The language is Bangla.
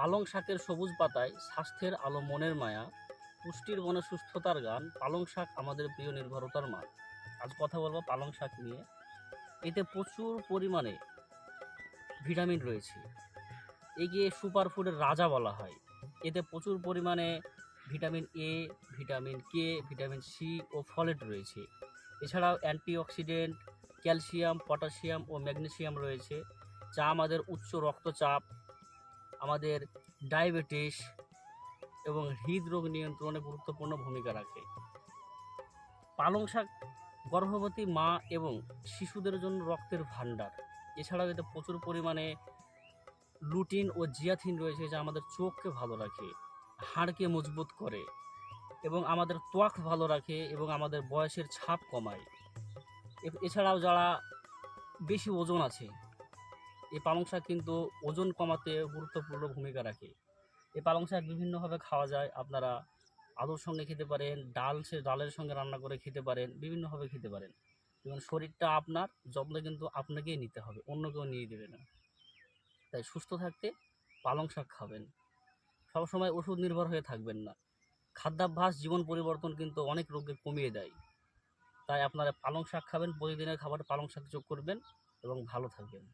পালং শাকের সবুজ পাতায় স্বাস্থ্যের আলো মনের মায়া, পুষ্টির বনে সুস্থতার গান। পালং শাক আমাদের প্রিয় নির্ভরতার মান। আজ কথা বলবো পালং শাক নিয়ে। এতে প্রচুর পরিমাণে ভিটামিন রয়েছে। একে সুপার ফুডের রাজা বলা হয়। এতে প্রচুর পরিমাণে vitamin A, vitamin K, vitamin C ও ফলেট রয়েছে। এছাড়াও অ্যান্টিঅক্সিডেন্ট, ক্যালসিয়াম, পটাশিয়াম ও ম্যাগনেসিয়াম রয়েছে, যা আমাদের উচ্চ রক্তচাপ, আমাদের ডায়াবেটিস এবং হৃদরোগ নিয়ন্ত্রণে গুরুত্বপূর্ণ ভূমিকা রাখে। পালং শাক গর্ভবতী মা এবং শিশুদের জন্য রক্তের ভাণ্ডার। এছাড়াও এতে প্রচুর পরিমাণে লুটিন ও জিয়াথিন রয়েছে, যা আমাদের চোখকে ভালো রাখে, হাড়কে মজবুত করে এবং আমাদের ত্বক ভালো রাখে এবং আমাদের বয়সের ছাপ কমায়। এছাড়াও যারা বেশি ওজন আছে, এই পালং শাক কিন্তু ওজন কমাতে গুরুত্বপূর্ণ ভূমিকা রাখে। এই পালং শাক বিভিন্নভাবে খাওয়া যায়। আপনারা আলুর সঙ্গে খেতে পারেন, ডালের সঙ্গে রান্না করে খেতে পারেন, বিভিন্নভাবে খেতে পারেন। এবং শরীরটা আপনার যত্ন কিন্তু আপনাকেই নিতে হবে, অন্য কেউ নিয়ে দেবে না। তাই সুস্থ থাকতে পালং শাক খাবেন। সবসময় ওষুধ নির্ভর হয়ে থাকবেন না। খাদ্যাভ্যাস, জীবন পরিবর্তন কিন্তু অনেক রোগকে কমিয়ে দেয়। তাই আপনারা পালং শাক খাবেন, প্রতিদিনের খাবারে পালং শাক যোগ করবেন এবং ভালো থাকবেন।